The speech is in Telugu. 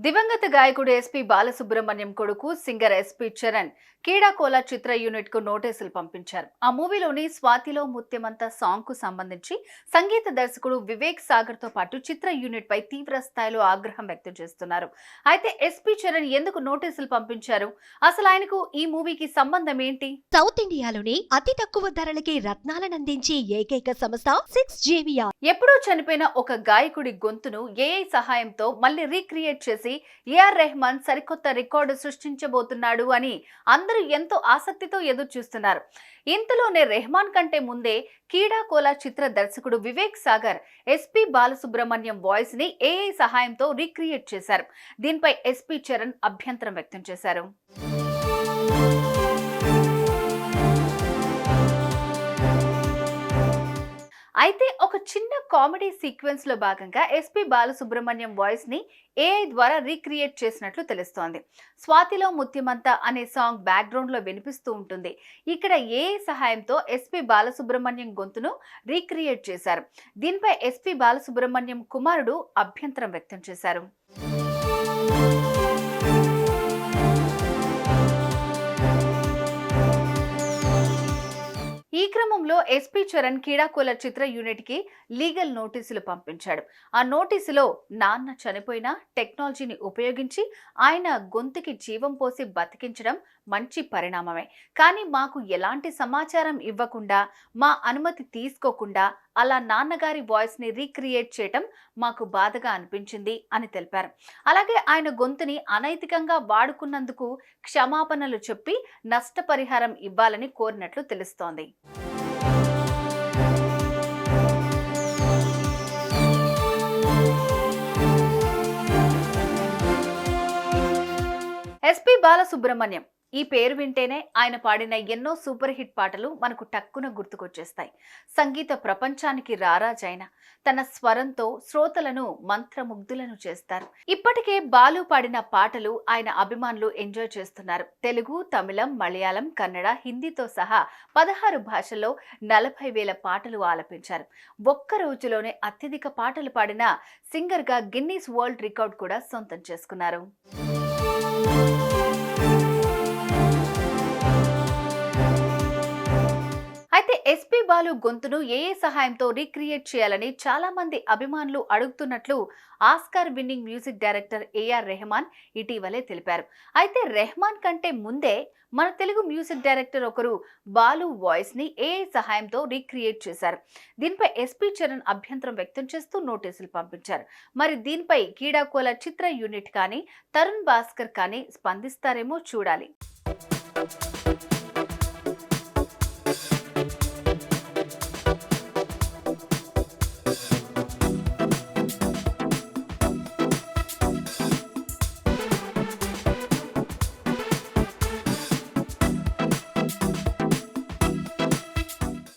దివంగత గాయకుడు ఎస్పీ బాలసుబ్రహ్మణ్యం కొడుకు సింగర్ ఎస్పీ చరణ్ కీడాకోల చిత్ర యూనిట్ కు నోటీసులు పంపించారు. ఆ మూవీలోని స్వాతిలో ముత్యమంత సాంగ్ కు సంబంధించి సంగీత దర్శకుడు వివేక్ సాగర్ తో పాటు చిత్ర యూనిట్ పై తీవ్ర స్థాయిలో ఆగ్రహం వ్యక్తం చేస్తున్నారు. అయితే ఎస్పీ చరణ్ ఎందుకు నోటీసులు పంపించారు? అసలు ఆయనకు ఈ మూవీకి సంబంధం ఏంటి? సౌత్ ఇండియాలోనే అతి తక్కువ ధరలకి రత్నాలనందించే ఏకైక సంస్థ 6JVR. ఎప్పుడో చనిపోయిన ఒక గాయకుడి గొంతును ఏఐ సహాయంతో మళ్ళీ రీక్రియేట్ చేసి ఏఆర్ రెహమాన్ సరికొత్త రికార్డు సృష్టించబోతున్నాడు అని అందరూ ఎంతో ఆసక్తితో ఎదురు చూస్తున్నారు. ఇంతలోనే రెహమాన్ కంటే ముందే కీడాకోల చిత్ర దర్శకుడు వివేక్ సాగర్ ఎస్పీ బాలసుబ్రహ్మణ్యం వాయిస్ ని ఏఐ సహాయంతో రీక్రియేట్ చేశారు. దీనిపై ఎస్పీ చరణ్ అభ్యంతరం వ్యక్తం చేశారు. అయితే ఒక చిన్న కామెడీ సీక్వెన్స్ లో భాగంగా ఎస్పీ బాలసుబ్రహ్మణ్యం వాయిస్ ని ఏఐ ద్వారా రీక్రియేట్ చేసినట్లు తెలుస్తోంది. స్వాతిలో ముత్యమంత అనే సాంగ్ బ్యాక్గ్రౌండ్ లో వినిపిస్తూ ఉంటుంది. ఇక్కడ ఏఐ సహాయంతో ఎస్పీ బాలసుబ్రహ్మణ్యం గొంతును రీక్రియేట్ చేశారు. దీనిపై ఎస్పీ బాలసుబ్రహ్మణ్యం కుమారుడు అభ్యంతరం వ్యక్తం చేశారు. ఈ క్రమంలో ఎస్పీ చరణ్ కీడాకోల చిత్ర యూనిట్ కి లీగల్ నోటీసులు పంపించాడు. ఆ నోటీసులో నాన్న చనిపోయిన టెక్నాలజీని ఉపయోగించి ఆయన గొంతుకి జీవం పోసి బతికించడం మంచి పరిణామమే, కానీ మాకు ఎలాంటి సమాచారం ఇవ్వకుండా, మా అనుమతి తీసుకోకుండా అలా నాన్నగారి వాయిస్ ని రీక్రియేట్ చేయటం మాకు బాధగా అనిపించింది అని తెలిపారు. అలాగే ఆయన గొంతుని అనైతికంగా వాడుకున్నందుకు క్షమాపణలు చెప్పి నష్టపరిహారం ఇవ్వాలని కోరినట్లు తెలుస్తోంది. ఎస్పీ బాలసుబ్రహ్మణ్యం ఈ పేరు వింటేనే ఆయన పాడిన ఎన్నో సూపర్ హిట్ పాటలు మనకు టక్కున గుర్తుకొచ్చేస్తాయి. సంగీత ప్రపంచానికి రారాజైన తన స్వరంతో శ్రోతలను మంత్రముగ్ధులను చేస్తారు. ఇప్పటికే బాలు పాడిన పాటలు ఆయన అభిమానులు ఎంజాయ్ చేస్తున్నారు. తెలుగు, తమిళం, మలయాళం, కన్నడ, హిందీతో సహా 16 భాషల్లో 40,000 పాటలు ఆలపించారు. ఒక్క రోజులోనే అత్యధిక పాటలు పాడిన సింగర్ గా గిన్నీస్ వరల్డ్ రికార్డ్ కూడా సొంతం చేసుకున్నారు. అయితే ఎస్పీ బాలు గొంతును ఏఏ సహాయంతో రీక్రియేట్ చేయాలని చాలా మంది అభిమానులు అడుగుతున్నట్లు Oscar winning music director AR Rahman ఇటీవలే తెలిపారు. అయితే రెహమాన్ కంటే ముందే మన తెలుగు మ్యూజిక్ డైరెక్టర్ ఒకరు బాలు వాయిస్ ని ఏఐ సహాయంతో రీక్రియేట్ చేశారు. దీనిపై ఎస్పీ చరణ్ అభ్యంతరం వ్యక్తం చేస్తూ నోటీసులు పంపించారు. మరి దీనిపై కీడాకోల చిత్ర యూనిట్ కానీ తరుణ్ భాస్కర్ కానీ స్పందిస్తారేమో చూడాలి.